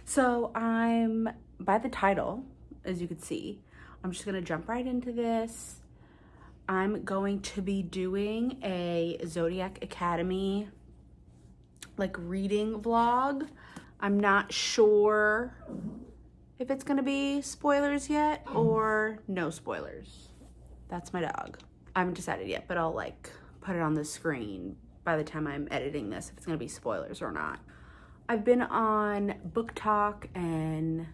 So I'm, by the title, as you can see, I'm just gonna jump right into this. I'm going to be doing a Zodiac Academy like reading vlog. I'm not sure if it's gonna be spoilers yet or no spoilers. That's my dog. I haven't decided yet, but I'll like put it on the screen by the time I'm editing this if it's gonna be spoilers or not. I've been on Book Talk and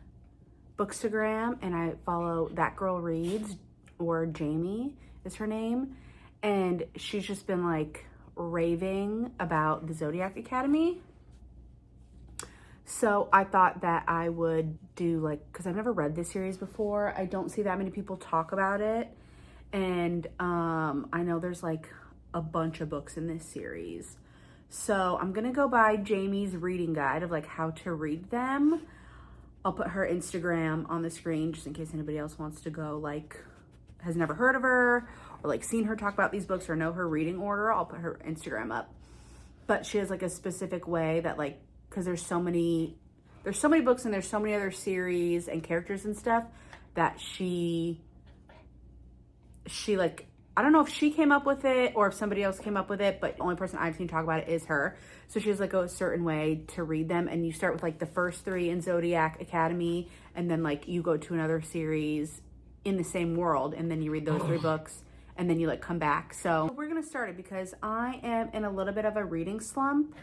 Bookstagram, and I follow That Girl Reads, or Jamie is her name, and she's just been like raving about the Zodiac Academy. So I thought that I would do like, because I've never read this series before. I don't see that many people talk about it. And I know there's like a bunch of books in this series. So I'm gonna go by Jamie's reading guide of like how to read them. I'll put her Instagram on the screen just in case anybody else wants to go, like has never heard of her or like seen her talk about these books or know her reading order. I'll put her Instagram up. But she has like a specific way that like, because there's so many books and there's so many other series and characters and stuff that she like, I don't know if she came up with it or if somebody else came up with it, but the only person I've seen talk about it is her. So she has like a certain way to read them, and you start with like the first 3 in Zodiac Academy, and then like you go to another series in the same world, and then you read those 3 books, and then you like come back. So we're gonna start it because I am in a little bit of a reading slump,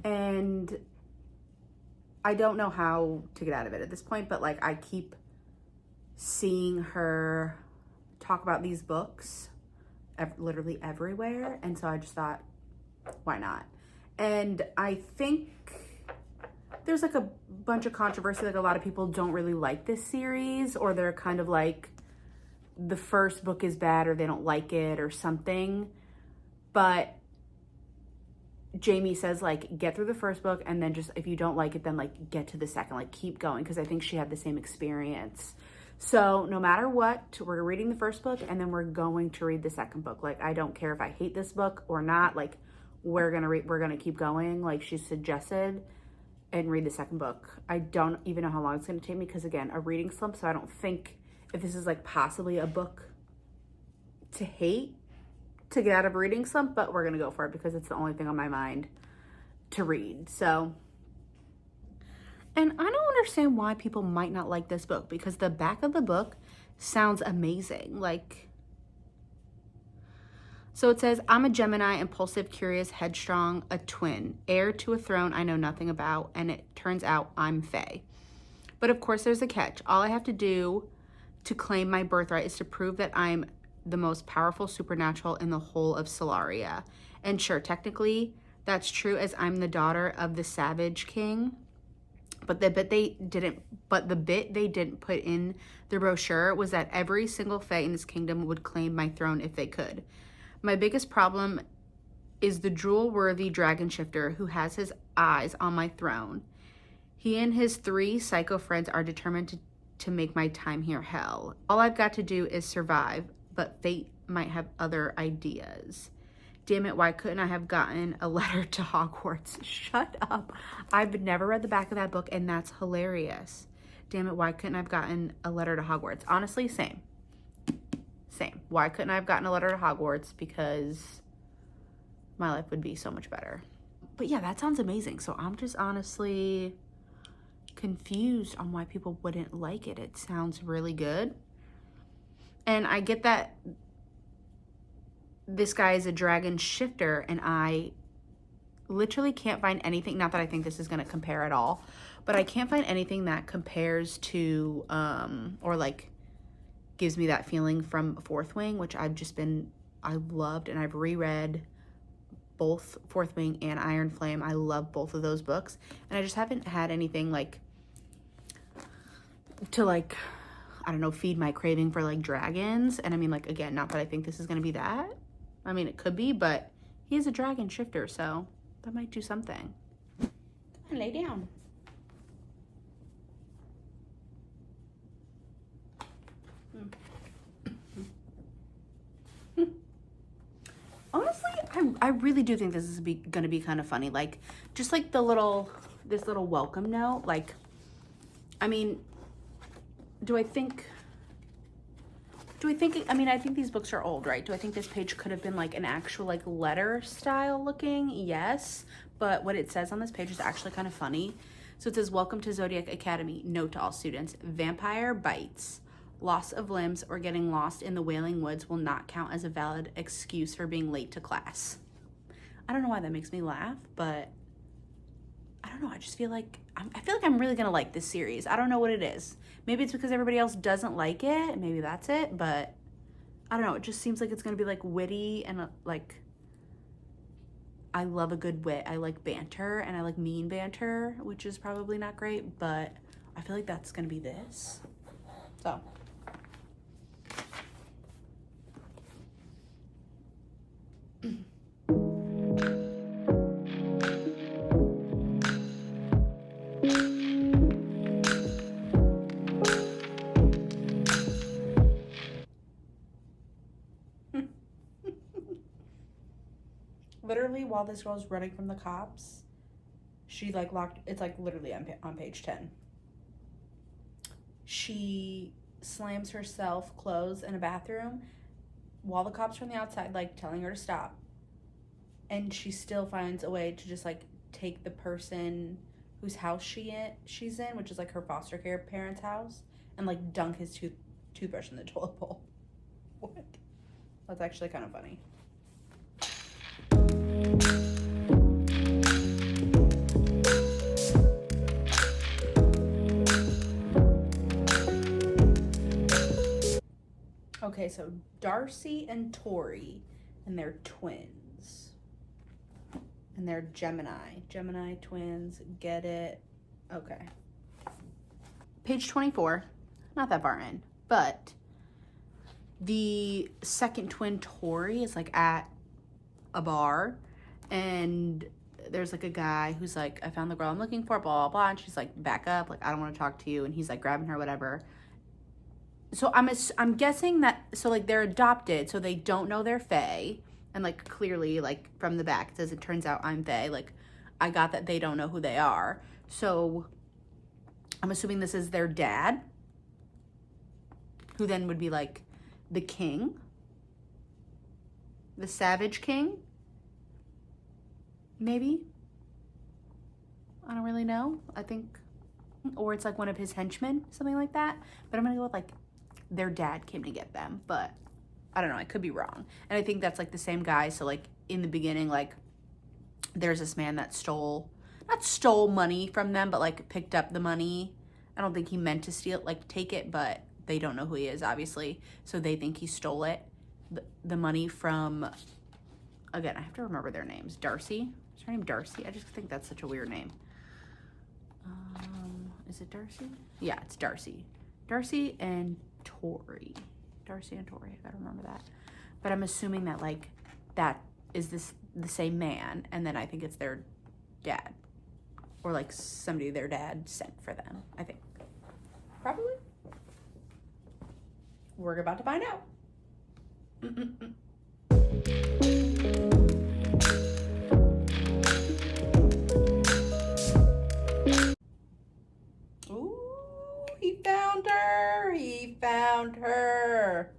and I don't know how to get out of it at this point, but like I keep seeing her talk about these books literally everywhere, and so I just thought, why not? And I think there's like a bunch of controversy, like a lot of people don't really like this series, or they're kind of like the first book is bad or they don't like it or something. But Jamie says like get through the first book, and then just if you don't like it, then like get to the second, like keep going, because I think she had the same experience. So no matter what, we're reading the first book and then we're going to read the second book. Like I don't care if I hate this book or not, like we're gonna keep going like she suggested and read the second book. I don't even know how long it's gonna take me because again, a reading slump, so I don't think if this is like possibly a book to hate to get out of a reading slump, but we're gonna go for it because it's the only thing on my mind to read. So, and I don't understand why people might not like this book, because the back of the book sounds amazing. Like, so it says, I'm a Gemini, impulsive, curious, headstrong, a twin, heir to a throne I know nothing about, and it turns out I'm Fae. But of course there's a catch. All I have to do to claim my birthright is to prove that I'm the most powerful supernatural in the whole of Solaria. And sure, technically that's true, as I'm the daughter of the Savage King. But the bit they didn't put in the brochure was that every single Fae in this kingdom would claim my throne if they could. My biggest problem is the drool-worthy dragon shifter who has his eyes on my throne. He and his 3 psycho friends are determined to make my time here hell. All I've got to do is survive, but fate might have other ideas. Damn it, why couldn't I have gotten a letter to Hogwarts? Shut up. I've never read the back of that book, and that's hilarious. Damn it, why couldn't I have gotten a letter to Hogwarts? Honestly, same. Why couldn't I have gotten a letter to Hogwarts? Because my life would be so much better. But yeah, that sounds amazing. So I'm just honestly confused on why people wouldn't like it. It sounds really good. And I get that this guy is a dragon shifter, and I literally can't find anything, not that I think this is going to compare at all, but I can't find anything that compares to or like gives me that feeling from Fourth Wing, which I loved, and I've reread both Fourth Wing and Iron Flame. I love both of those books, and I just haven't had anything like to like, I don't know, feed my craving for like dragons. And I mean, like, again, not that I think this is going to be that. I mean, it could be, but he is a dragon shifter, so that might do something. Come on, lay down. Honestly, I really do think this is gonna be kind of funny. Like, just like this little welcome note. Like, I mean, I think these books are old, right? Do I think this page could have been like an actual like letter style looking? Yes. But what it says on this page is actually kind of funny. So it says, welcome to Zodiac Academy. Note to all students, vampire bites, loss of limbs, or getting lost in the Wailing Woods will not count as a valid excuse for being late to class. I don't know why that makes me laugh, but I don't know. I just feel like I'm really gonna like this series. I don't know what it is. Maybe it's because everybody else doesn't like it. Maybe that's it. But I don't know. It just seems like it's gonna be like witty and like. I love a good wit. I like banter and I like mean banter, which is probably not great. But I feel like that's gonna be this. So. Literally, while this girl's running from the cops, she like locked, it's like literally on page 10. She slams herself closed in a bathroom while the cops are on the outside, like telling her to stop. And she still finds a way to just like take the person whose house she's in, which is like her foster care parents' house, and like dunk his toothbrush in the toilet bowl. What? That's actually kind of funny. Okay, so Darcy and Tori, and they're twins. And they're Gemini. Gemini twins, get it? Okay. Page 24, not that far in, but the second twin, Tori, is like at a bar, and there's like a guy who's like, I found the girl I'm looking for, blah, blah, blah, and she's like, back up, like, I don't want to talk to you, and he's like grabbing her, whatever. So I'm guessing that, so like they're adopted, so they don't know they're Fae, and like clearly like from the back it says, it turns out I'm Fae, like I got that they don't know who they are. So I'm assuming this is their dad, who then would be like the king, the Savage King, maybe. I don't really know. I think, or it's like one of his henchmen, something like that. But I'm gonna go with like their dad came to get them, but I don't know, I could be wrong. And I think that's like the same guy. So like in the beginning, like there's this man that not stole money from them, but like picked up the money. I don't think he meant to steal, like take it, but they don't know who he is, obviously. So they think he stole it. The money from, again, I have to remember their names. Darcy, is her name Darcy? I just think that's such a weird name. Is it Darcy? Yeah, it's Darcy. Darcy and Tori. Darcy and Tori, I gotta remember that. But I'm assuming that like that is the same man, and then I think it's their dad. Or like somebody their dad sent for them, I think. Probably. We're about to find out. Ooh, he found her. He found her.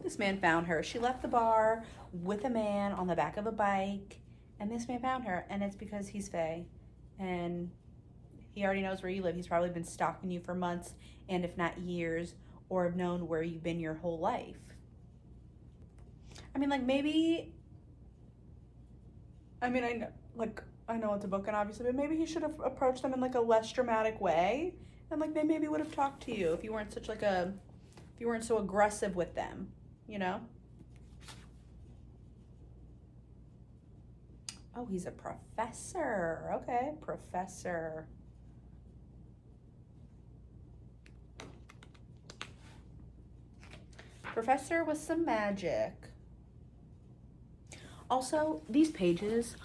This man found her. She left the bar with a man on the back of a bike, and this man found her, and it's because he's Fae, and he already knows where you live. He's probably been stalking you for months, and if not years, or have known where you've been your whole life. I mean, like, maybe, I mean, I know it's a book, and obviously, but maybe he should have approached them in, like, a less dramatic way, and, like, they maybe would have talked to you if you weren't such, like, if you weren't so aggressive with them, you know? Oh, he's a professor. Okay, professor. Professor with some magic. Also, these pages,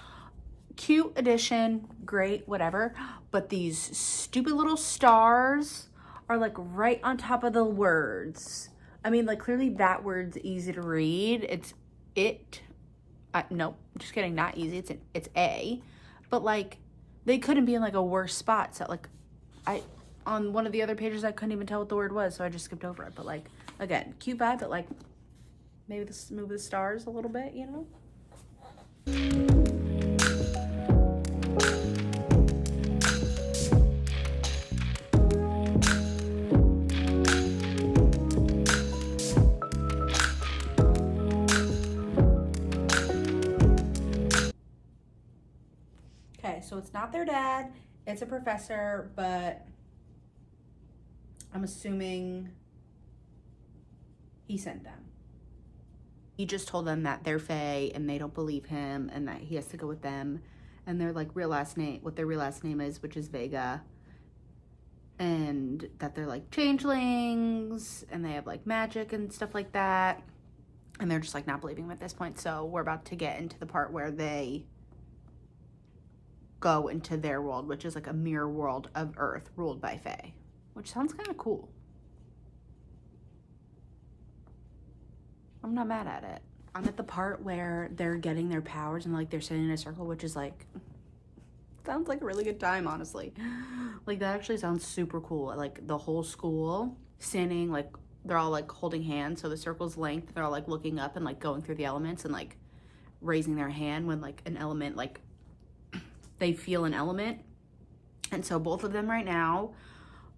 cute addition, great, whatever, but these stupid little stars are like right on top of the words. I mean, like clearly that word's easy to read. It's it. Nope, just kidding, not easy. It's A. But like they couldn't be in like a worse spot. So like on one of the other pages, I couldn't even tell what the word was, so I just skipped over it. But like, again, cute vibe, but like maybe this move the stars a little bit, you know? Okay, so it's not their dad, it's a professor, but I'm assuming he sent them. He just told them that they're Fae and they don't believe him and that he has to go with them and their like real last name, what their real last name is, which is Vega, and that they're like changelings and they have like magic and stuff like that, and they're just like not believing him at this point. So we're about to get into the part where they go into their world, which is like a mirror world of Earth ruled by Fae, which sounds kind of cool. I'm not mad at it. I'm at the part where they're getting their powers and like they're sitting in a circle, which is like, sounds like a really good time, honestly. Like that actually sounds super cool. Like the whole school standing, like they're all like holding hands. So the circle's length, they're all like looking up and like going through the elements and like raising their hand when like an element, like they feel an element. And so both of them right now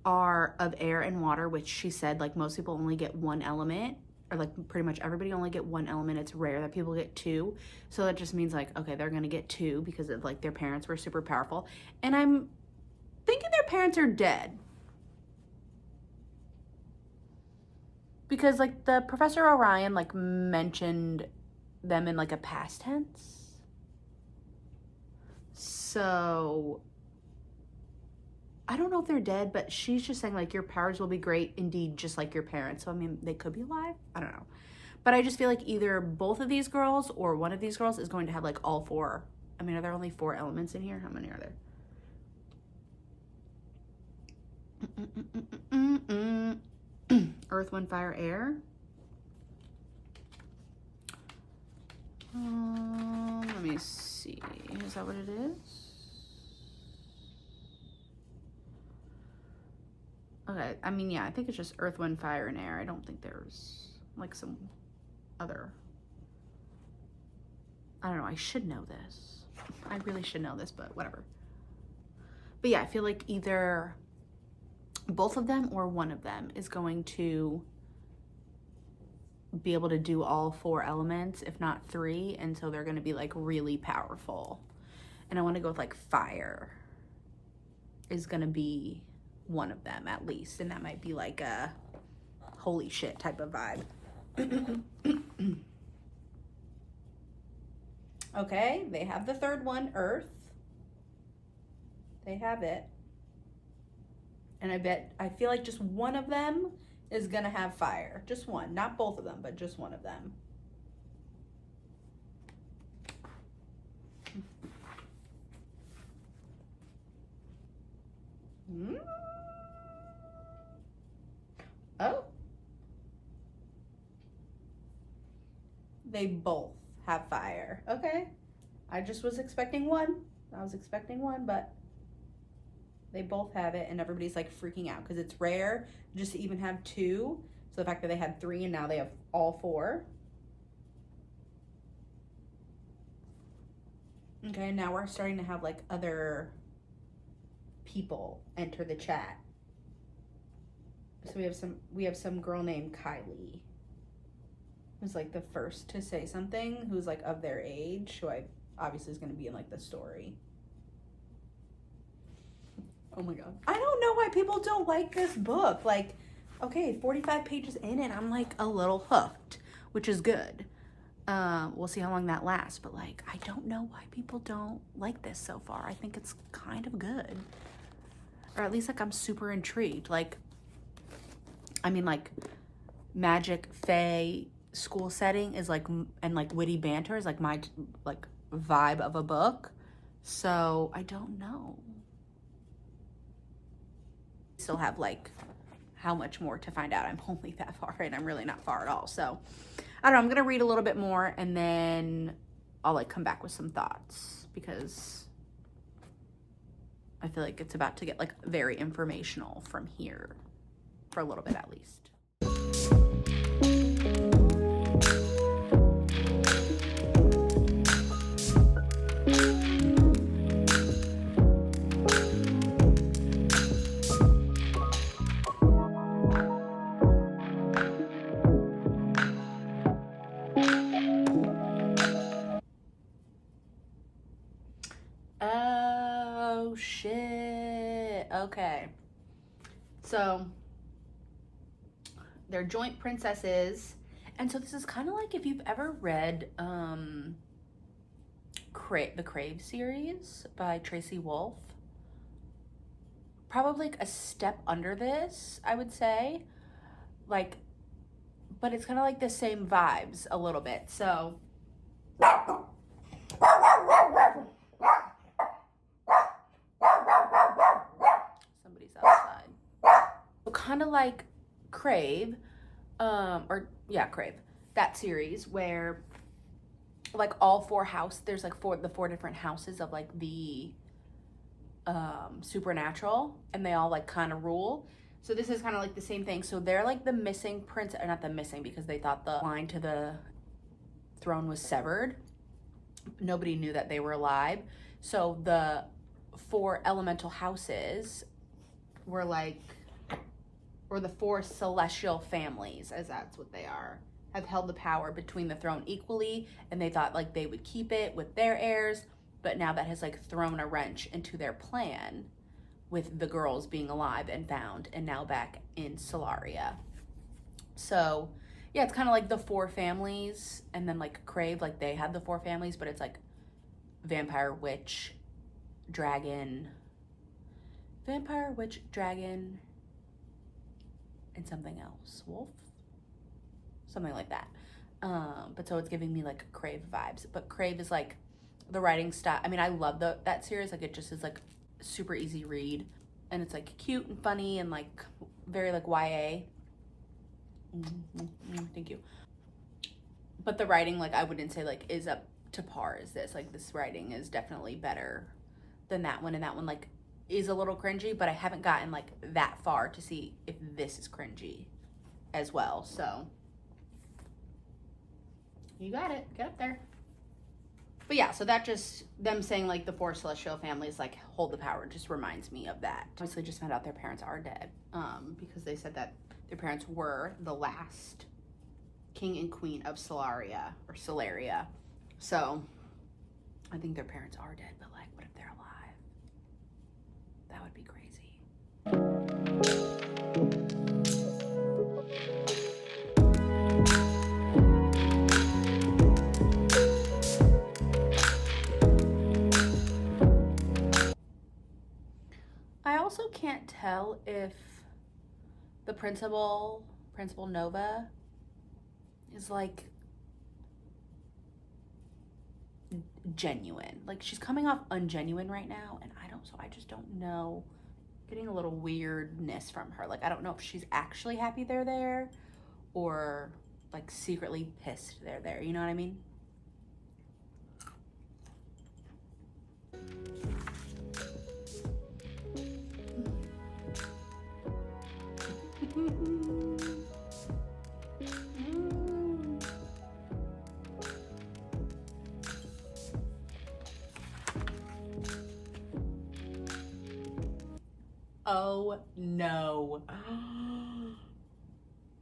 are of air and water, which she said like most people only get one element, or like pretty much everybody only get one element. It's rare that people get two. So that just means like, okay, they're gonna get two because of like their parents were super powerful. And I'm thinking their parents are dead. Because like the Professor Orion like mentioned them in like a past tense. So I don't know if they're dead, but she's just saying like your powers will be great indeed, just like your parents. So I mean, they could be alive. I don't know. But I just feel like either both of these girls or one of these girls is going to have like all four. I mean, are there only 4 elements in here? How many are there? Earth, wind, fire, air. Let me see. Is that what it is? Okay, I mean, yeah, I think it's just earth, wind, fire, and air. I don't think there's like some other, I don't know, I should know this. I really should know this, but whatever. But yeah, I feel like either both of them or one of them is going to be able to do all 4 elements, if not 3, and so they're going to be like really powerful. And I want to go with like fire is going to be one of them at least, and that might be like a holy shit type of vibe. Okay, they have the third one, earth. They have it. And I feel like just one of them is gonna have fire. Just one, not both of them, but just one of them. Oh. They both have fire. Okay. I just was expecting one. I was expecting one, but they both have it, and everybody's like freaking out because it's rare just to even have 2. So the fact that they had 3 and now they have all 4. Okay, now we're starting to have like other people enter the chat. So we have some girl named Kylie, who's like the first to say something, who's like of their age, who I obviously is going to be in like the story. Oh my god. I don't know why people don't like this book. Like, okay, 45 pages in and I'm like a little hooked, which is good. We'll see how long that lasts, but like, I don't know why people don't like this so far. I think it's kind of good. Or at least like I'm super intrigued. Like, I mean, like magic, fae, school setting is like, and like witty banter is like my like vibe of a book. So I don't know. Still have like how much more to find out. I'm only that far and I'm really not far at all. So I don't know, I'm gonna read a little bit more and then I'll like come back with some thoughts because I feel like it's about to get like very informational from here for a little bit at least. Oh shit. Okay. So they're joint princesses. And so this is kind of like if you've ever read the Crave series by Tracy Wolff. Probably like a step under this, I would say. Like, but it's kind of like the same vibes a little bit. So somebody's outside. So kind of like Crave, Crave, that series where like all four there's like the four different houses of like the supernatural, and they all like kind of rule. So this is kind of like the same thing. So they're like the missing prince, not the missing because they thought the line to the throne was severed. Nobody knew that they were alive. So the four elemental houses were the four celestial families, as that's what they are, have held the power between the throne equally, and they thought like they would keep it with their heirs, but now that has like thrown a wrench into their plan with the girls being alive and found and now back in Solaria. So yeah, it's kind of like the four families, and then like Crave, like they had the four families, but it's like vampire, witch, dragon, and something else, wolf, something like that. But so it's giving me like Crave vibes. But Crave is like the writing style. I mean, I love that series. Like it just is like super easy read, and it's like cute and funny and like very like YA. Thank you. But the writing, like I wouldn't say like is up to par as this. Like this writing is definitely better than that one, and that one like is a little cringy, but I haven't gotten like that far to see if this is cringy as well. So you got it. Get up there. But yeah, so that just, them saying like the four celestial families like hold the power just reminds me of that. Obviously just found out their parents are dead, because they said that their parents were the last king and queen of Solaria. So I think their parents are dead, but like, what if they're alive? That would be crazy. I also can't tell if the Principal Nova, is like genuine. Like she's coming off ungenuine right now, and I just don't know. Getting a little weirdness from her. Like I don't know if she's actually happy they're there or like secretly pissed they're there. You know what I mean? Oh no.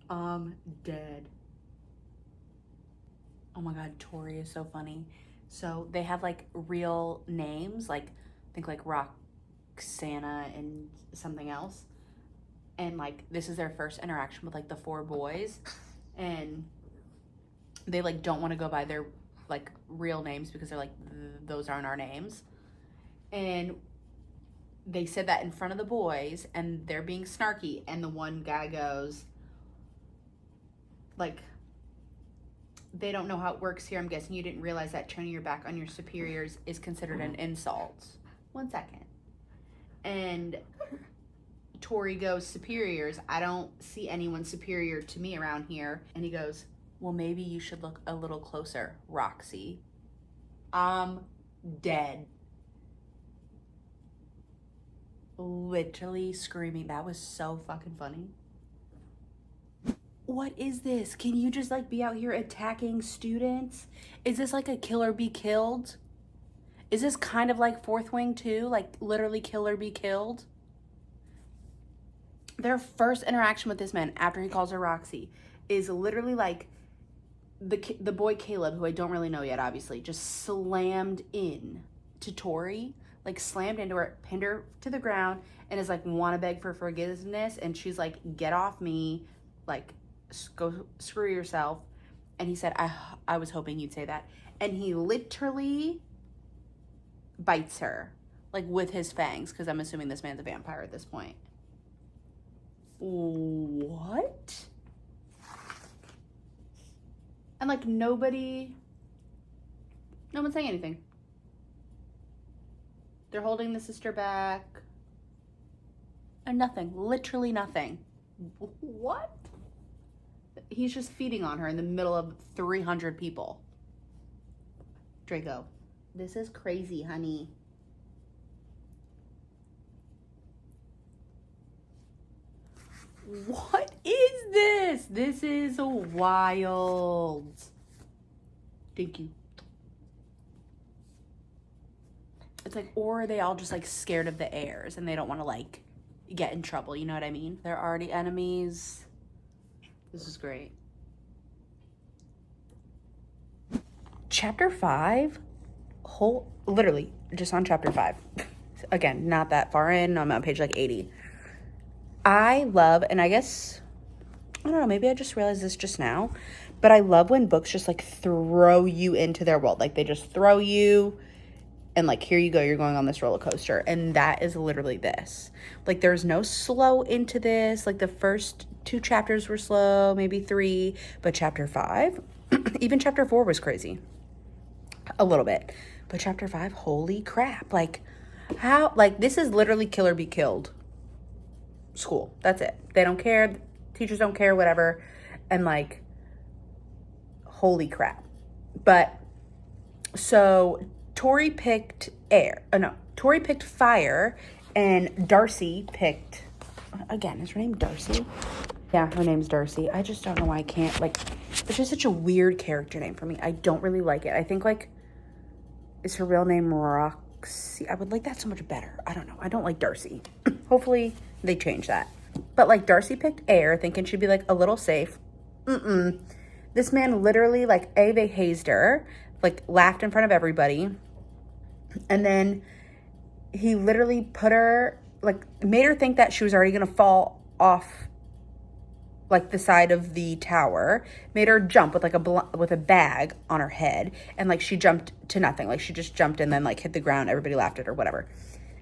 I'm dead. Oh my god, Tori is so funny. So they have like real names, like I think like Roxana and something else. And like this is their first interaction with like the four boys, and they like don't want to go by their like real names because they're like those aren't our names. And they said that in front of the boys, and they're being snarky, and the one guy goes like, they don't know how it works here. I'm guessing you didn't realize that turning your back on your superiors is considered an insult. 1 second. And Tori goes, superiors? I don't see anyone superior to me around here. And he goes, well, maybe you should look a little closer, Roxy. I'm dead. literally screaming. That was so fucking funny. What is this? Can you just like be out here attacking students? Is this like a kill or be killed? Is this kind of like Fourth Wing too? Like literally kill or be killed? Their first interaction with this man after he calls her Roxy is literally like the boy Caleb, who I don't really know yet, obviously, just slammed in to Tori, like slammed into her, pinned her to the ground, and is like, want to beg for forgiveness. And she's like, get off me, like, go screw yourself. And he said, I was hoping you'd say that. And he literally bites her, like with his fangs, because I'm assuming this man's a vampire at this point. What? And like no one's saying anything. They're holding the sister back. And nothing, literally nothing. What? He's just feeding on her in the middle of 300 people. Draco, this is crazy, honey. What is this? This is wild. Thank you. It's like, or are they all just like scared of the heirs and they don't want to like get in trouble? You know what I mean? They're already enemies. This is great. Chapter 5, literally just on chapter 5. Again, not that far in. I'm on page like 80. I love, and I guess, I don't know, maybe I just realized this just now, but I love when books just like throw you into their world. Like they just throw you and like, here you go, you're going on this roller coaster. And that is literally this. Like there's no slow into this. Like the first 2 chapters were slow, maybe 3, but chapter 5, even chapter 4 was crazy. A little bit. But chapter 5, holy crap. Like how, like this is literally kill or be killed school. That's it. They don't care. Teachers don't care, whatever. And like, holy crap. But so Tori picked Tori picked fire, and Darcy picked, again, is her name Darcy? Yeah, her name's Darcy. I just don't know why I can't, like, it's just such a weird character name for me. I don't really like it. I think like, is her real name Roxy? I would like that so much better. I don't know. I don't like Darcy. Hopefully they change that. But like Darcy picked air, thinking she'd be like a little safe. This man literally like they hazed her, like laughed in front of everybody. And then he literally put her, like made her think that she was already going to fall off like the side of the tower, made her jump with like with a bag on her head. And like she jumped to nothing. Like she just jumped and then like hit the ground. Everybody laughed at her, whatever.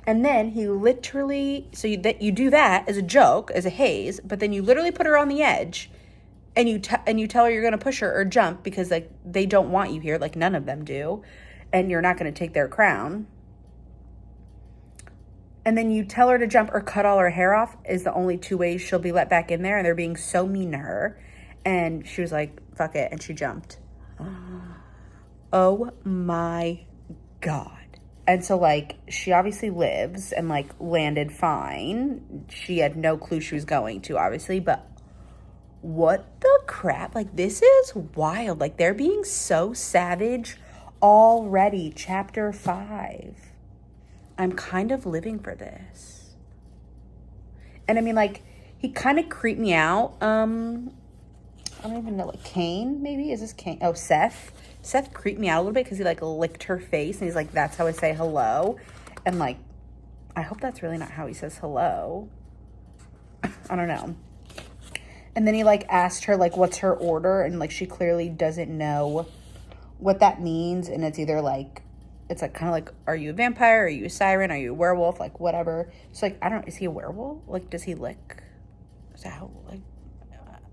And then he literally, so you do that as a joke, as a haze, but then you literally put her on the edge and you tell her you're going to push her or jump because like they don't want you here, like none of them do, and you're not going to take their crown. And then you tell her to jump or cut all her hair off is the only 2 ways she'll be let back in there, and they're being so mean to her. And she was like, fuck it, and she jumped. Oh my God. And so, like, she obviously lives and, like, landed fine. She had no clue she was going to, obviously. But what the crap? Like, this is wild. Like, they're being so savage already. Chapter 5. I'm kind of living for this. And, I mean, like, he kind of creeped me out. I don't even know. Like, Cain, maybe? Is this Cain? Oh, Seth. Seth creeped me out a little bit because he like licked her face and he's like, that's how I say hello. And like, I hope that's really not how he says hello. I don't know. And then he like asked her like, what's her order? And like, she clearly doesn't know what that means. And it's either like, it's like kind of like, are you a vampire? Are you a siren? Are you a werewolf? Like whatever. So like, I don't, is he a werewolf? Like, does he lick? Is that how, like,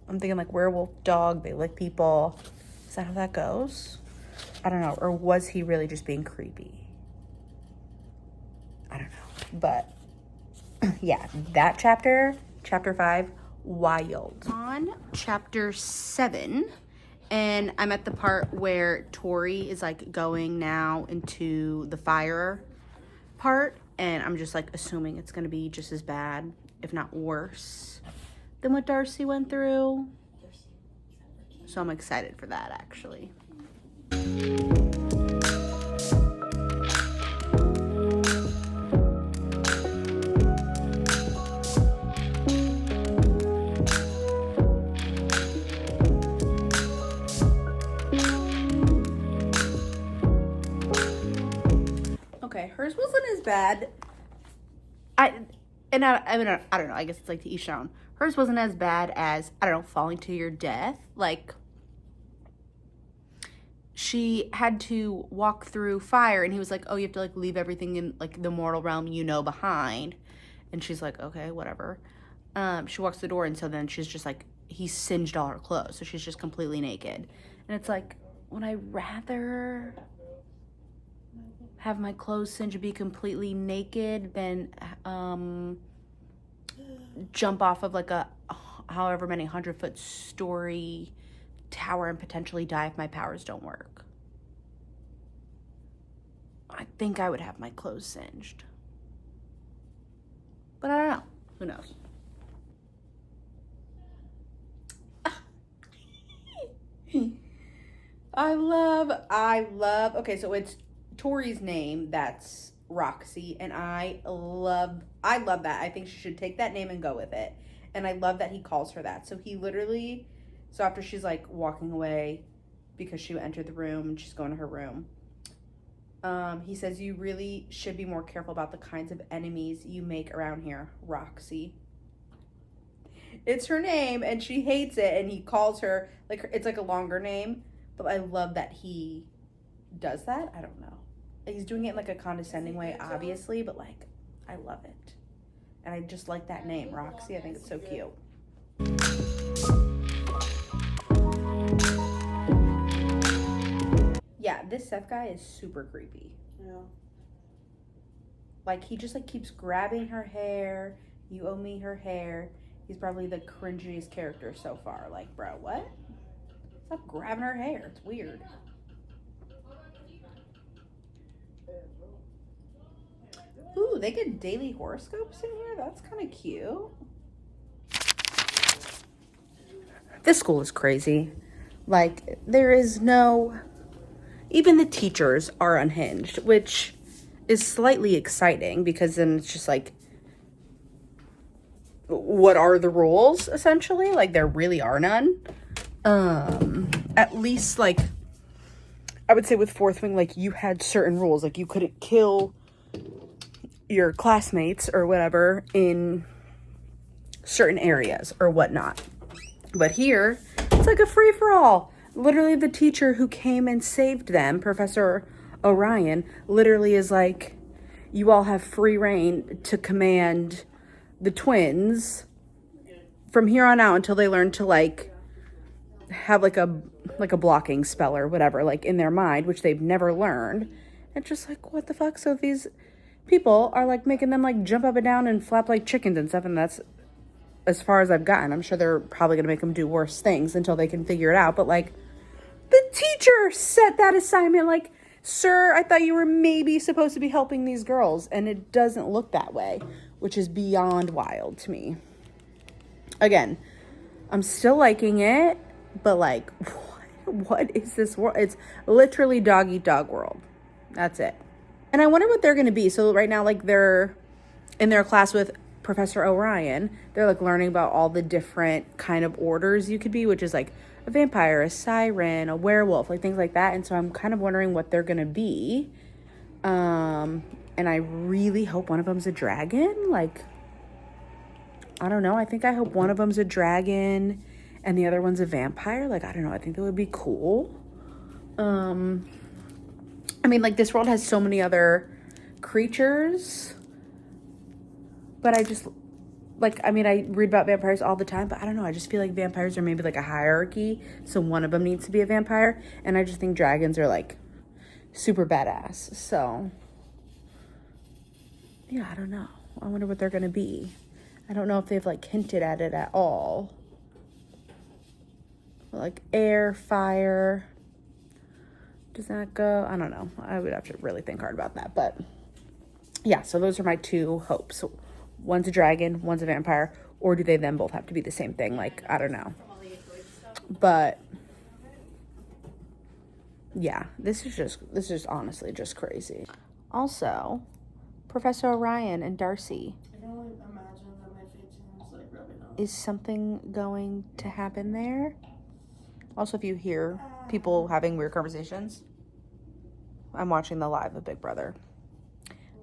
I'm thinking like werewolf dog, they lick people. Is that how that goes? I don't know. Or was he really just being creepy? I don't know. But yeah, that chapter 5, wild. On chapter 7, and I'm at the part where Tori is like going now into the fire part. And I'm just like assuming it's gonna be just as bad, if not worse, than what Darcy went through. So I'm excited for that, actually. Okay, hers wasn't as bad. I mean, I don't know. I guess it's like to each their own. Hers wasn't as bad as, I don't know, falling to your death. Like, she had to walk through fire, and he was like, oh, you have to like leave everything in like the mortal realm, you know, behind. And she's like, okay, whatever. She walks the door, and so then she's just like, he singed all her clothes, so she's just completely naked. And it's like, would I rather have my clothes singed and be completely naked than jump off of like a however many 100-foot story tower and potentially die if my powers don't work? I think I would have my clothes singed. But I don't know. Who knows? I love, okay, so it's Tori's name, that's Roxy, and I love that. I think she should take that name and go with it. And I love that he calls her that. So he literally, so after she's like walking away because she entered the room and she's going to her room, he says, you really should be more careful about the kinds of enemies you make around here, Roxy. It's her name and she hates it, and he calls her, like, it's like a longer name, but I love that he does that. I don't know. He's doing it in like a condescending way, obviously, but like, I love it. And I just like that name, Roxy. I think it's so cute. Yeah, this Seth guy is super creepy. Yeah. Like, he just like keeps grabbing her hair. You owe me her hair. He's probably the cringiest character so far. Like, bro, what? Stop grabbing her hair. It's weird. Ooh, they get daily horoscopes in here? That's kind of cute. This school is crazy. Like, there is no... Even the teachers are unhinged, which is slightly exciting because then it's just like, what are the rules, essentially? Like, there really are none. At least, like, I would say with Fourth Wing, like, you had certain rules. Like, you couldn't kill your classmates or whatever in certain areas or whatnot. But here, it's like a free-for-all. Literally, the teacher who came and saved them, Professor Orion, literally is like, you all have free reign to command the twins from here on out until they learn to, like, have like a blocking spell or whatever, like, in their mind, which they've never learned. And just like, what the fuck? So these people are like making them like jump up and down and flap like chickens and stuff, and that's as far as I've gotten. I'm sure they're probably gonna make them do worse things until they can figure it out, but like, the teacher set that assignment. Like, sir, I thought you were maybe supposed to be helping these girls, and it doesn't look that way, which is beyond wild to me. Again, I'm still liking it, but like, what is this world? It's literally dog eat dog world. That's it. And I wonder what they're going to be. So right now, like, they're in their class with Professor Orion. They're like learning about all the different kind of orders you could be, which is like a vampire, a siren, a werewolf, like things like that. And so I'm kind of wondering what they're going to be. And I really hope one of them's a dragon. Like, I don't know. I think I hope one of them's a dragon and the other one's a vampire. Like, I don't know. I think that would be cool. I mean, like, this world has so many other creatures, but I just, like, I mean, I read about vampires all the time, but I don't know. I just feel like vampires are maybe like a hierarchy, so one of them needs to be a vampire, and I just think dragons are, like, super badass. So, yeah, I don't know. I wonder what they're going to be. I don't know if they've, like, hinted at it at all. Like, air, fire. Does that go? I don't know. I would have to really think hard about that. But yeah, so those are my two hopes. One's a dragon, one's a vampire, or do they then both have to be the same thing? Like, I don't know. But yeah, this is honestly just crazy. Also, Professor Orion and Darcy. I can only imagine that my fate is like rubbing off. Is something going to happen there? Also, if you hear people having weird conversations, I'm watching the live of Big Brother.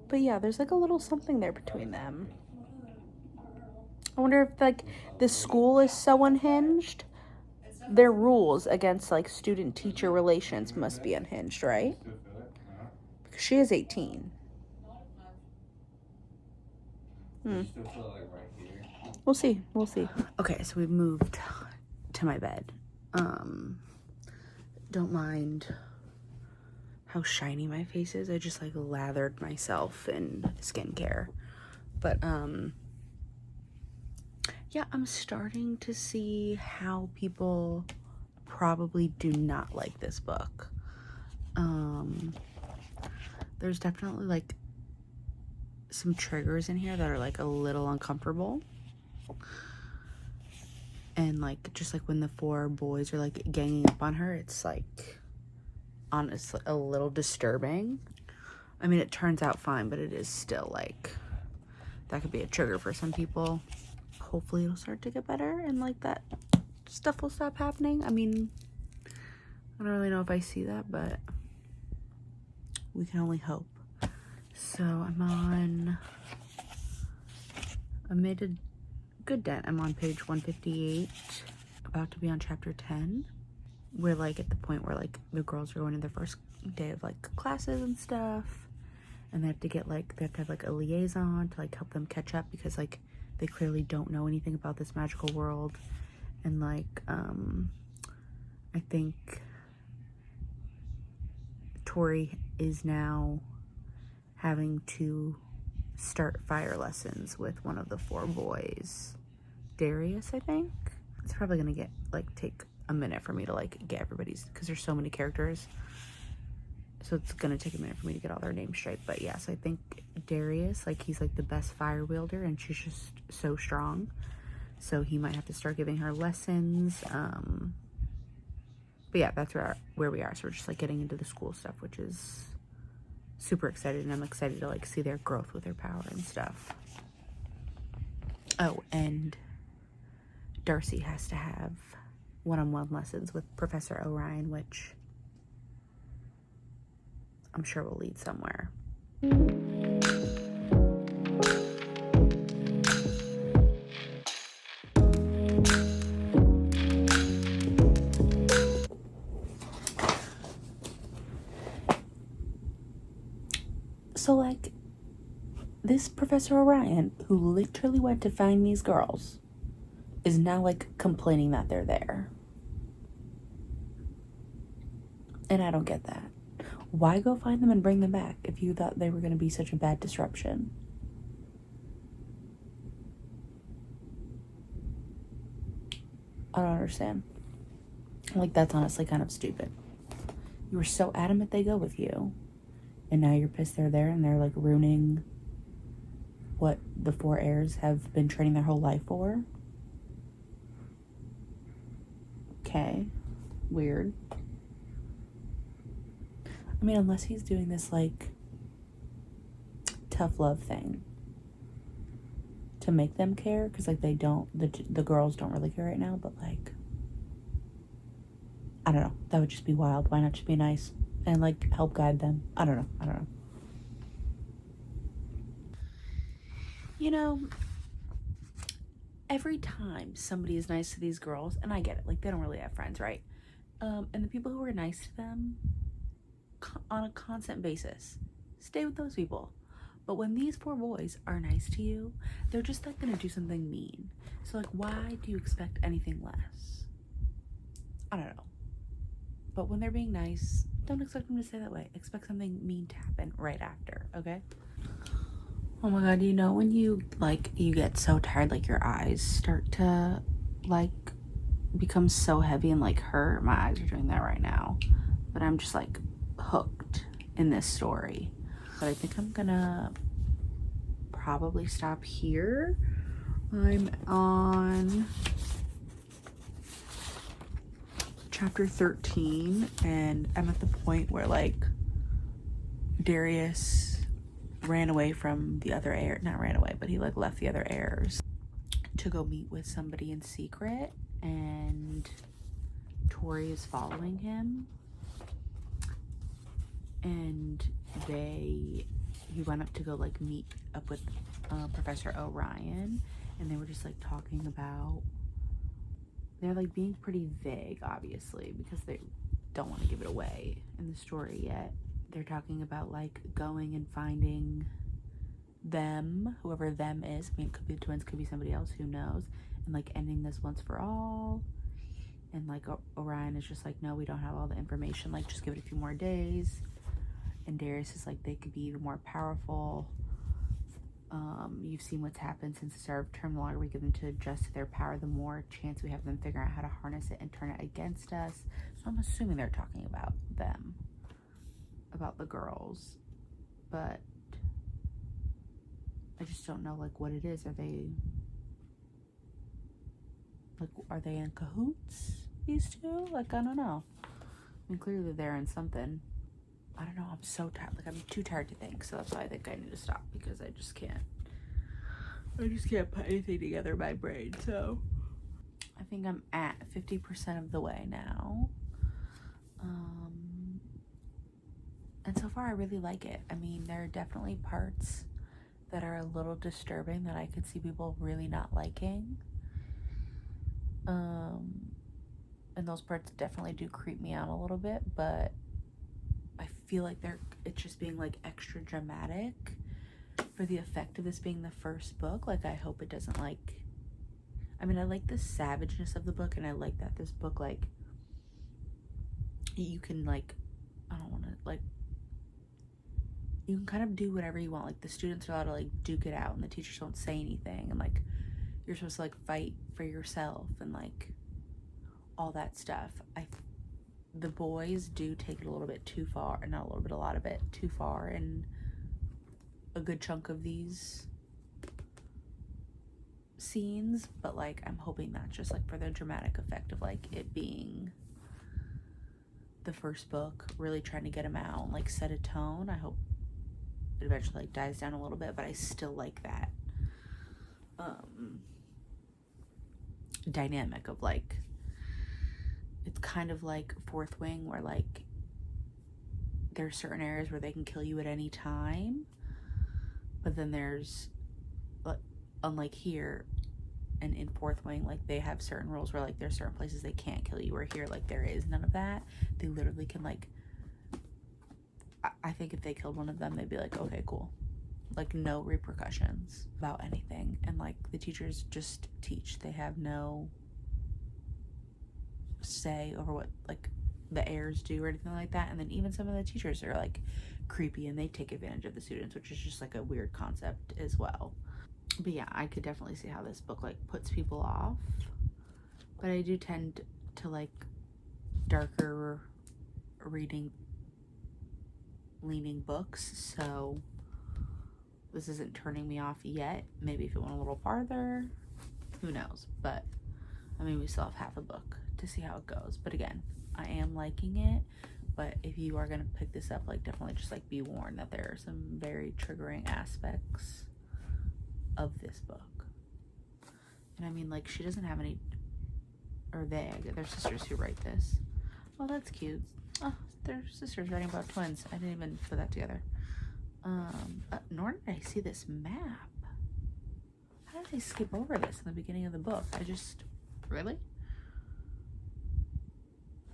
But yeah, there's like a little something there between them. I wonder if like the school is so unhinged. Their rules against like student-teacher relations must be unhinged, right? Because she is 18. We'll see. Okay, so we've moved to my bed. Don't mind how shiny my face is. I just like lathered myself in skincare. But yeah, I'm starting to see how people probably do not like this book. There's definitely like some triggers in here that are like a little uncomfortable. And like just like when the four boys are like ganging up on her, it's like honestly a little disturbing. I mean, it turns out fine, but it is still like that could be a trigger for some people. Hopefully it'll start to get better and like that stuff will stop happening. I mean, I don't really know if I see that, but we can only hope. So I made a good dent. I'm on page 158, about to be on chapter 10. We're like at the point where like the girls are going to their first day of like classes and stuff, and they have to have like a liaison to like help them catch up because like they clearly don't know anything about this magical world. And like I think Tori is now having to start fire lessons with one of the four boys, Darius, I think. It's probably gonna take a minute for me to like get everybody's, because there's so many characters, so it's gonna take a minute for me to get all their names straight. But yeah, so I think Darius, like he's like the best fire wielder and she's just so strong, so he might have to start giving her lessons. But yeah, that's where we are. So we're just like getting into the school stuff, which is super excited, and I'm excited to like see their growth with their power and stuff. Oh, and Darcy has to have one-on-one lessons with Professor Orion, which I'm sure will lead somewhere. So like this Professor Orion, who literally went to find these girls, is now like complaining that they're there. And I don't get that. Why go find them and bring them back if you thought they were going to be such a bad disruption? I don't understand. Like, that's honestly kind of stupid. You were so adamant they go with you, and now you're pissed they're there and they're like ruining what the four heirs have been training their whole life for. Okay, weird. I mean, unless he's doing this like tough love thing to make them care, because like the girls don't really care right now, but like I don't know, that would just be wild. Why not just be nice and like help guide them? I don't know. You know, every time somebody is nice to these girls, and I get it, like they don't really have friends, right? And the people who are nice to them on a constant basis, stay with those people. But when these four boys are nice to you, they're just like gonna do something mean. So like, why do you expect anything less? I don't know. But when they're being nice, don't expect them to stay that way. Expect something mean to happen right after, okay? Oh my god, you know when you get so tired, like your eyes start to like become so heavy and like hurt? My eyes are doing that right now. But I'm just like hooked in this story. But I think I'm gonna probably stop here. I'm on chapter 13, and I'm at the point where like Darius ran away from the other heir, not ran away, but he like left the other heirs to go meet with somebody in secret, and Tori is following him, and he went up to go like meet up with Professor Orion, and they were just like talking about, they're like being pretty vague obviously because they don't want to give it away in the story yet. They're talking about like going and finding them, whoever them is. I mean, it could be the twins, could be somebody else, who knows, and like ending this once for all. And like Orion is just like, no, we don't have all the information, like just give it a few more days. And Darius is like, they could be even more powerful. You've seen what's happened since the start of term. The longer we give them to adjust to their power, the more chance we have them figuring out how to harness it and turn it against us. So I'm assuming they're talking about them, about the girls, but I just don't know like what it is. Are they in cahoots, these two? Like, I don't know. I mean, clearly they're in something. I don't know. I'm so tired. Like, I'm too tired to think. So that's why I think I need to stop, because I just can't put anything together in my brain. So I think I'm at 50% of the way now. And so far I really like it. I mean, there are definitely parts that are a little disturbing that I could see people really not liking. And those parts definitely do creep me out a little bit, but I feel like it's just being like extra dramatic for the effect of this being the first book. Like, I hope it doesn't like, I mean, I like the savageness of the book, and I like that this book, like, you can like, I don't want to like, you can kind of do whatever you want. Like, the students are allowed to like duke it out, and the teachers don't say anything, and like you're supposed to like fight for yourself and like all that stuff. The boys do take it a little bit too far, not a little bit, a lot of it too far in a good chunk of these scenes, but like I'm hoping that's just like for the dramatic effect of like it being the first book, really trying to get them out and like set a tone. I hope it eventually like dies down a little bit, but I still like that dynamic of like, it's kind of like Fourth Wing, where like there's certain areas where they can kill you at any time, but then there's, unlike here and in Fourth Wing, like they have certain rules where like there's certain places they can't kill you, where here like there is none of that. They literally can like, I think if they killed one of them, they'd be like, okay, cool, like no repercussions about anything. And like the teachers just teach, they have no say over what like the heirs do or anything like that. And then even some of the teachers are like creepy, and they take advantage of the students, which is just like a weird concept as well. But yeah, I could definitely see how this book like puts people off, but I do tend to like darker reading leaning books, so this isn't turning me off yet. Maybe if it went a little farther, who knows. But I mean, we still have half a book to see how it goes. But again, I am liking it, but if you are gonna pick this up, like definitely just like be warned that there are some very triggering aspects of this book. And I mean, like, she doesn't have any, or they're sisters who write this. Oh, that's cute. Oh, they're sisters writing about twins. I didn't even put that together. Nor did I see this map. How did they skip over this in the beginning of the book? Really?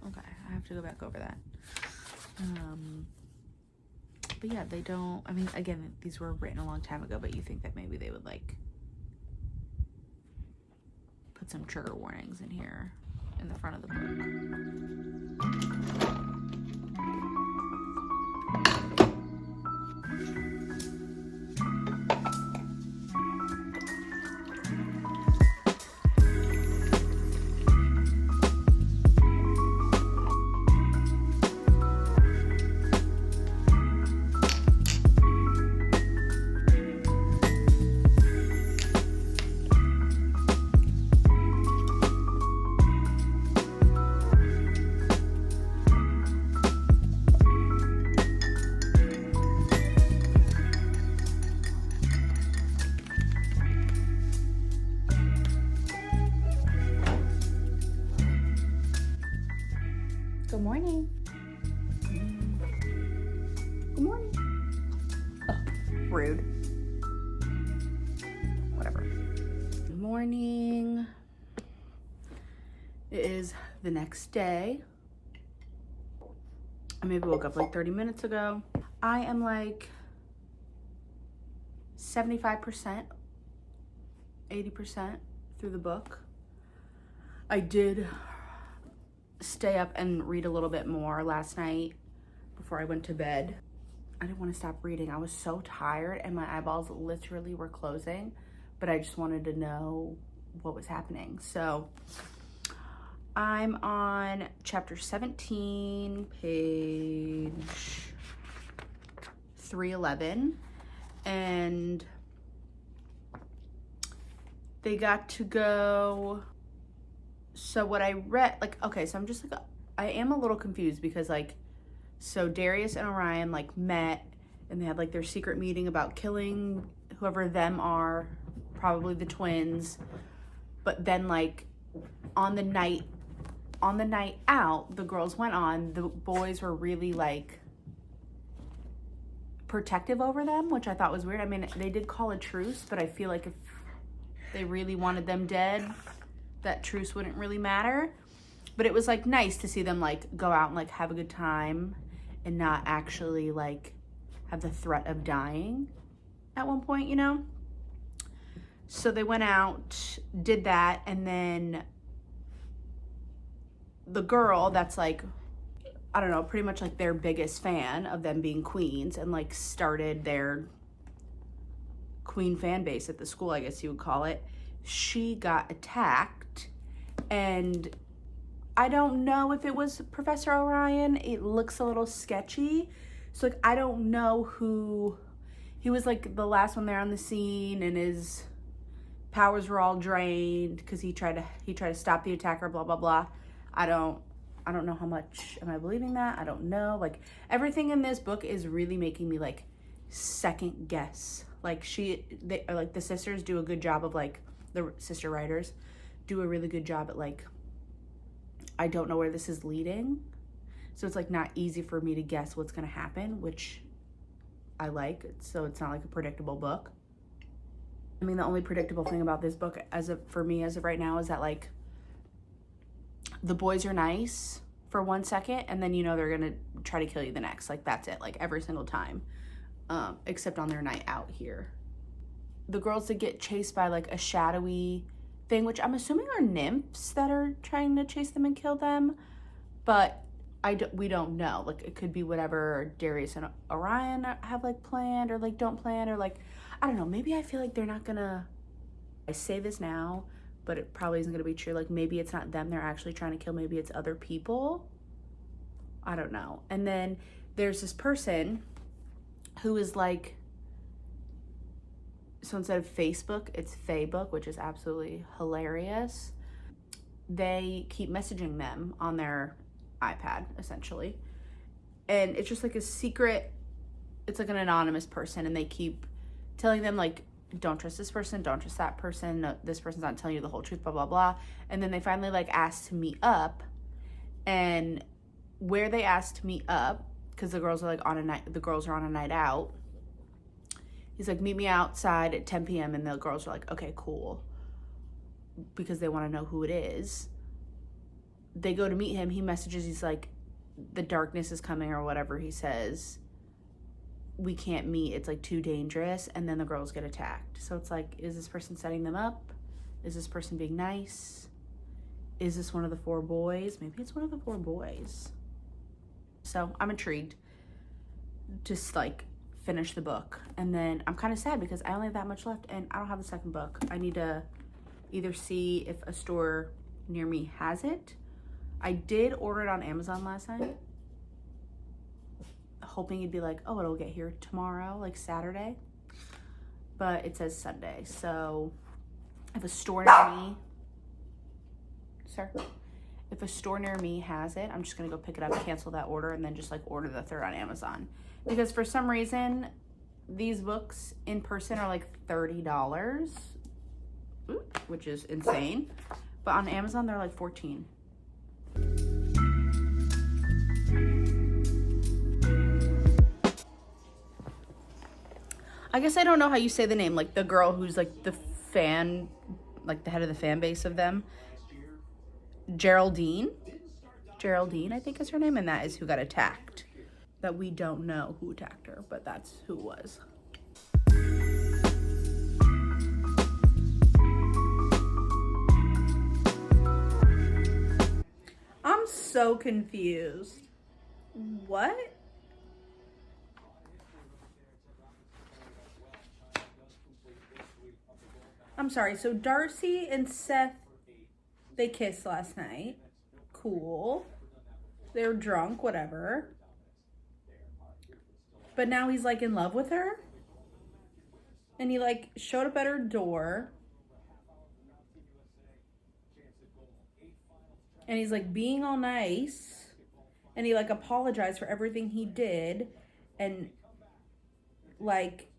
Okay, I have to go back over that. But yeah, they don't, I mean, again, these were written a long time ago, but you think that maybe they would like put some trigger warnings in here in the front of the book. Good morning. Good morning. Oh, rude. Whatever. Good morning. It is the next day. I maybe woke up like 30 minutes ago. I am like 75%, 80% through the book. I did stay up and read a little bit more last night before I went to bed. I didn't want to stop reading. I was so tired and my eyeballs literally were closing, but I just wanted to know what was happening. So I'm on chapter 17, page 311, and they got to go. So what I read, like, okay, so I'm just like, I am a little confused because like, so Darius and Orion like met and they had like their secret meeting about killing whoever them are, probably the twins. But then like on the night out the girls went on, the boys were really like protective over them, which I thought was weird. I mean, they did call a truce, but I feel like if they really wanted them dead, that truce wouldn't really matter. But it was like nice to see them like go out and like have a good time and not actually like have the threat of dying at one point, you know? So they went out, did that, and then the girl that's like, I don't know, pretty much like their biggest fan of them being queens and like started their queen fan base at the school, I guess you would call it. She got attacked, and I don't know if it was Professor Orion. It looks a little sketchy. So like, I don't know who, he was like the last one there on the scene and his powers were all drained because he tried to stop the attacker, blah, blah, blah. I don't know how much, am I believing that? I don't know. Like everything in this book is really making me like second guess. Like the sisters do a good job of like, the sister writers do a really good job at like, I don't know where this is leading. So it's like not easy for me to guess what's going to happen, which I like. So it's not like a predictable book. I mean, the only predictable thing about this book for me as of right now is that like the boys are nice for 1 second and then you know they're going to try to kill you the next. Like that's it, like every single time. Except on their night out here. The girls that get chased by like a shadowy thing, which I'm assuming are nymphs that are trying to chase them and kill them, but we don't know. Like it could be whatever Darius and Orion have like planned or like don't plan, or like, I don't know, maybe I feel like they're not gonna, I say this now, but it probably isn't gonna be true. Like maybe it's not them they're actually trying to kill, maybe it's other people. I don't know. And then there's this person who is like, so instead of Facebook, it's Facebook, which is absolutely hilarious. They keep messaging them on their iPad, essentially. And it's just like a secret, it's like an anonymous person, and they keep telling them like, don't trust this person, don't trust that person, no, this person's not telling you the whole truth, blah, blah, blah. And then they finally like asked to meet up, and where they asked to meet up, because the girls are like on a night out. He's like, meet me outside at 10 p.m. And the girls are like, okay, cool. Because they want to know who it is. They go to meet him. He messages, he's like, the darkness is coming or whatever he says. We can't meet. It's like too dangerous. And then the girls get attacked. So it's like, is this person setting them up? Is this person being nice? Is this one of the 4 boys? Maybe it's one of the 4 boys. So I'm intrigued. Just like finish the book. And then I'm kind of sad because I only have that much left and I don't have the second book. I need to either see if a store near me has it. I did order it on Amazon last night, hoping it'd be like, oh, it'll get here tomorrow, like Saturday, but it says Sunday. So if a store near me, if a store near me has it, I'm just gonna go pick it up, cancel that order, and then just like order the third on Amazon. Because for some reason, these books in person are like $30, which is insane. But on Amazon, they're like $14. I guess I don't know how you say the name. Like the girl who's like the fan, like the head of the fan base of them. Geraldine, I think is her name, and that is who got attacked. That we don't know who attacked her, but that's who it was. I'm so confused. What? I'm sorry. So Darcy and Seth, they kissed last night. Cool. They were drunk, whatever. But now he's like in love with her. And he like showed up at her door. And he's like being all nice. And he like apologized for everything he did. And like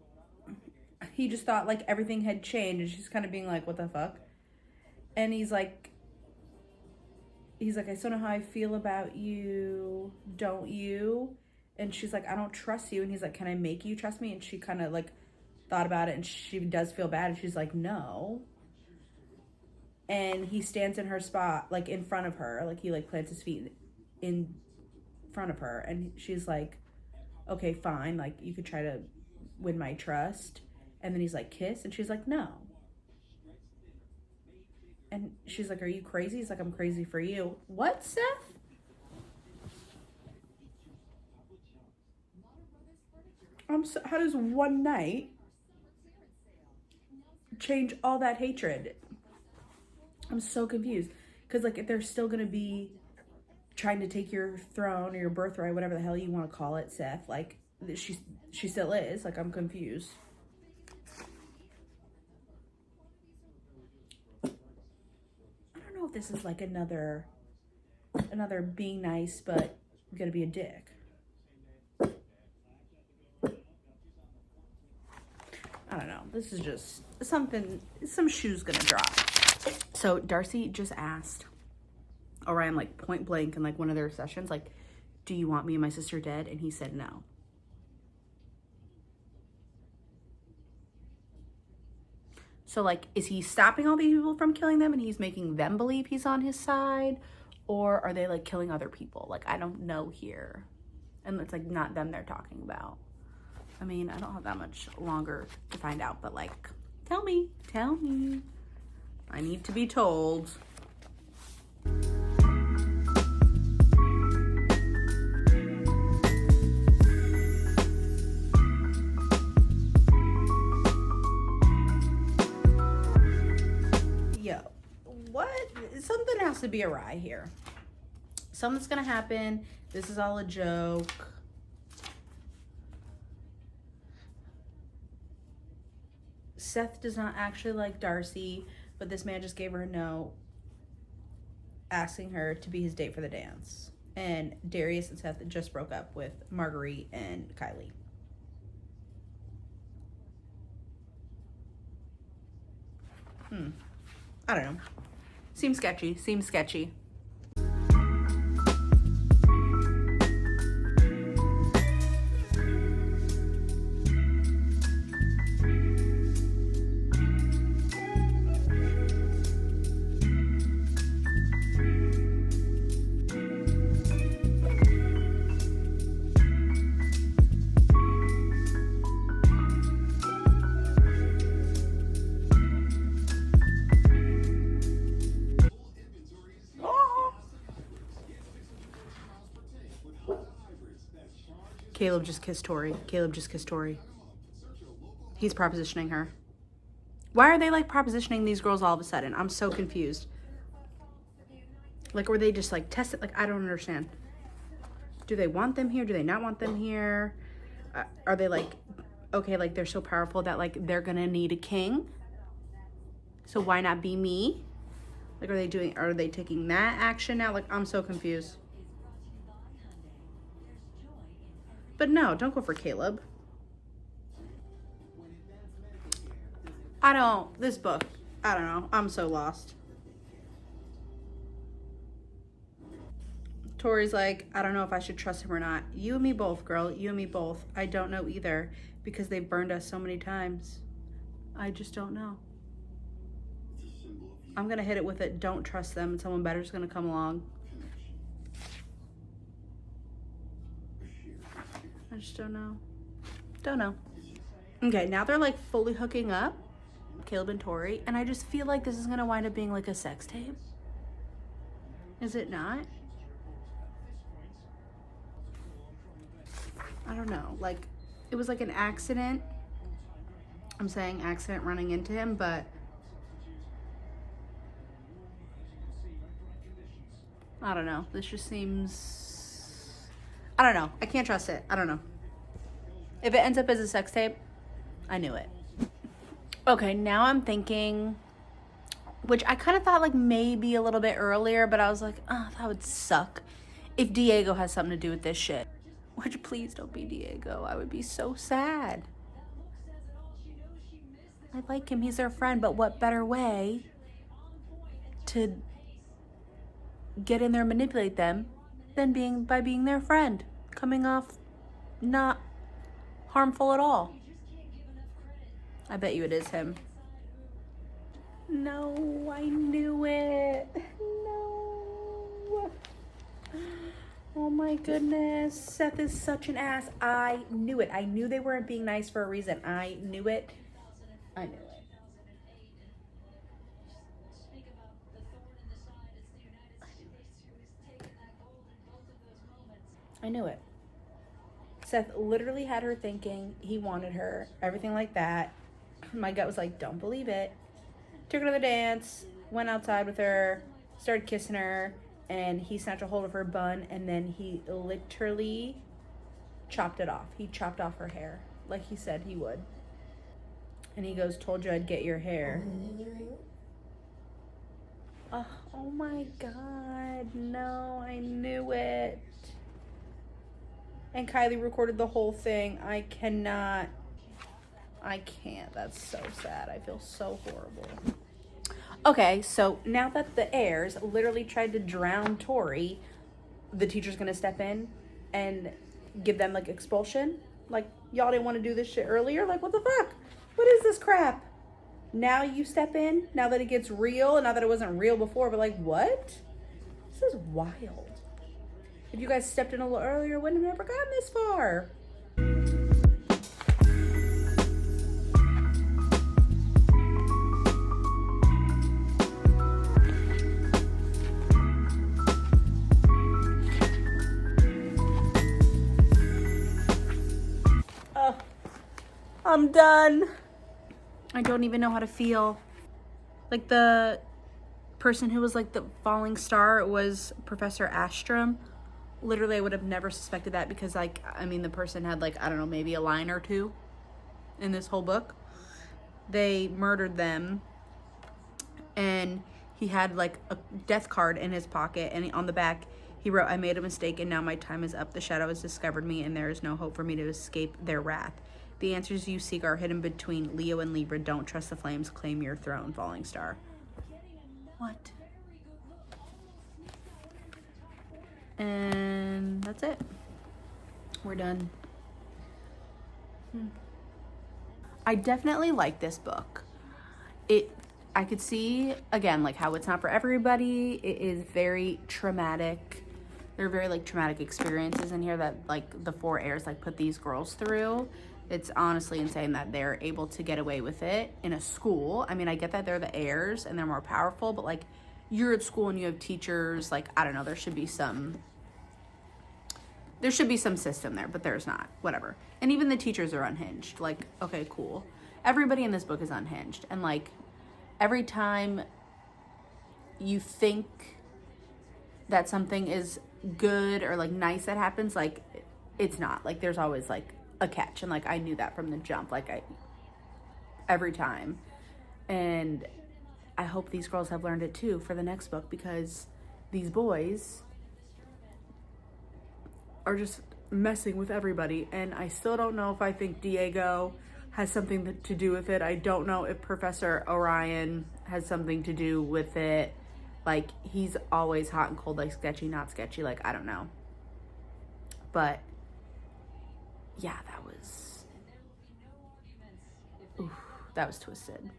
he just thought like everything had changed. And she's kind of being like, what the fuck? And he's like, I still know how I feel about you. Don't you? And she's like, I don't trust you. And he's like, can I make you trust me? And she kind of like thought about it, and she does feel bad. And she's like, no. And he stands in her spot, like in front of her. Like he like plants his feet in front of her. And she's like, okay, fine. Like you could try to win my trust. And then he's like, kiss. And she's like, no. And she's like, are you crazy? He's like, I'm crazy for you. What, Seth? How does one night change all that hatred? I'm so confused. Because, like, if they're still going to be trying to take your throne or your birthright, whatever the hell you want to call it, Seth, like, she still is. Like, I'm confused. I don't know if this is, like, another being nice, but gonna be a dick. I don't know. This is just something, some shoe's gonna drop. So Darcy just asked Orion, like point blank in like one of their sessions, like, do you want me and my sister dead? And he said no. So like, is he stopping all these people from killing them and he's making them believe he's on his side? Or are they like killing other people? Like, I don't know here. And it's like not them they're talking about. I mean, I don't have that much longer to find out, but like, tell me. I need to be told. Yo, what? Something has to be awry here. Something's gonna happen. This is all a joke. Seth does not actually like Darcy, but this man just gave her a note asking her to be his date for the dance. And Darius and Seth just broke up with Marguerite and Kylie. I don't know. Seems sketchy. Caleb just kissed Tori. He's propositioning her. Why are they like propositioning these girls all of a sudden? I'm so confused. Like, were they just like test it? Like, I don't understand. Do they want them here? Do they not want them here? Are they like, okay, like they're so powerful that like they're gonna need a king? So why not be me? Like, are they taking that action now? Like, I'm so confused. But no, don't go for Caleb. This book, I don't know. I'm so lost. Tori's like, I don't know if I should trust him or not. You and me both, girl. You and me both. I don't know either because they've burned us so many times. I just don't know. I'm going to hit it with it. Don't trust them. Someone better is going to come along. I just don't know. Don't know. Okay, now they're like fully hooking up, Caleb and Tori, and I just feel like this is going to wind up being like a sex tape. Is it not? I don't know. Like, it was like an accident. I'm saying accident running into him, but I don't know. This just seems, I don't know. I can't trust it. I don't know. If it ends up as a sex tape, I knew it. Okay, now I'm thinking, which I kind of thought like maybe a little bit earlier, but I was like, oh, that would suck if Diego has something to do with this shit. Which, please don't be Diego. I would be so sad. I like him. He's their friend, but what better way to get in there and manipulate them than by being their friend, coming off not harmful at all. I bet you it is him. No, I knew it. No. Oh my goodness. Seth is such an ass. I knew it. I knew they weren't being nice for a reason. I knew it. I knew it. I knew it. Seth literally had her thinking he wanted her, everything like that. My gut was like, don't believe it. Took her to the dance, went outside with her, started kissing her, and he snatched a hold of her bun, and then he literally chopped it off. He chopped off her hair, like he said he would. And he goes, told you I'd get your hair. Oh my God, no, I knew it. And Kylie recorded the whole thing. I can't. That's so sad. I feel so horrible. Okay, so now that the heirs literally tried to drown Tori, the teacher's gonna step in and give them like expulsion. Like, y'all didn't want to do this shit earlier? Like, what the fuck? What is this crap? Now you step in, now that it gets real, and now that it wasn't real before, but like, what? This is wild. If you guys stepped in a little earlier, wouldn't have never gotten this far. Oh, I'm done. I don't even know how to feel. Like the person who was like the falling star was Professor Astrom. Literally, I would have never suspected that because, like, I mean, the person had, like, I don't know, maybe a line or two in this whole book. They murdered them, and he had, like, a death card in his pocket, and on the back, he wrote, I made a mistake, and now my time is up. The shadow has discovered me, and there is no hope for me to escape their wrath. The answers you seek are hidden between Leo and Libra. Don't trust the flames. Claim your throne, falling star. What? And that's it. We're done. I definitely like this book. I could see, again, like how it's not for everybody. It is very traumatic. There are very like traumatic experiences in here that like the four heirs like put these girls through. It's honestly insane that they're able to get away with it in a school. I mean, I get that they're the heirs and they're more powerful, but like you're at school and you have teachers, like, I don't know, there should be some system there, but there's not. Whatever. And even the teachers are unhinged. Like, okay, cool. Everybody in this book is unhinged. And like every time you think that something is good or like nice that happens, like it's not. Like there's always like a catch. And like I knew that from the jump, like every time. And I hope these girls have learned it too for the next book, because these boys are just messing with everybody. And I still don't know if I think Diego has something to do with it. I don't know if Professor Orion has something to do with it. Like, he's always hot and cold, like sketchy, not sketchy, like, I don't know. But yeah, that was twisted.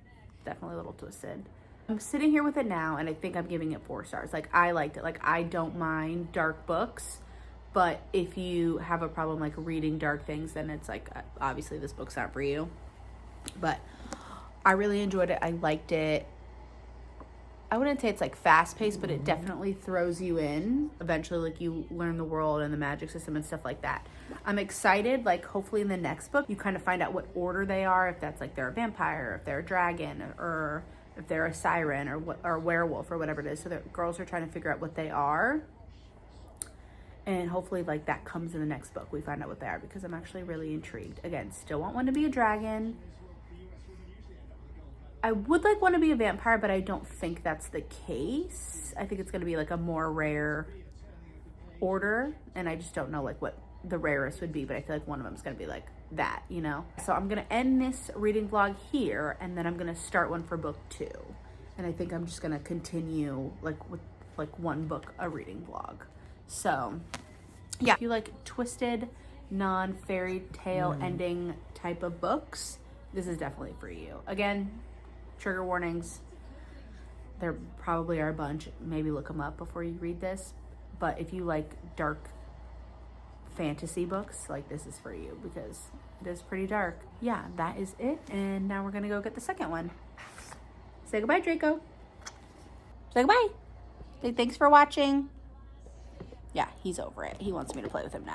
Definitely a little twisted. I'm sitting here with it now, and I think I'm giving it 4 stars. Like, I liked it. Like, I don't mind dark books, but if you have a problem like reading dark things, then it's like, obviously this book's not for you. But I really enjoyed it. I liked it. I wouldn't say it's like fast paced, but it definitely throws you in. Eventually, like, you learn the world and the magic system and stuff like that. I'm excited, like, hopefully in the next book you kind of find out what order they are, if that's like they're a vampire, if they're a dragon, or if they're a siren, or werewolf, or whatever it is. So the girls are trying to figure out what they are, and hopefully like that comes in the next book. We find out what they are, because I'm actually really intrigued. Again, still want one to be a dragon. I would like one to be a vampire, but I don't think that's the case. I think it's going to be like a more rare order, and I just don't know like what the rarest would be, but I feel like one of them is going to be like that, you know? So I'm going to end this reading vlog here, and then I'm going to start one for book 2. And I think I'm just going to continue like with like one book a reading vlog. So yeah, if you like twisted, non-fairy tale ending type of books, this is definitely for you. Again, trigger warnings. There probably are a bunch. Maybe look them up before you read this. But if you like dark fantasy books, like, this is for you, because it is pretty dark. Yeah, that is it. And now we're gonna go get the second one. Say goodbye, Draco. Say goodbye. Say thanks for watching. Yeah, he's over it. He wants me to play with him now.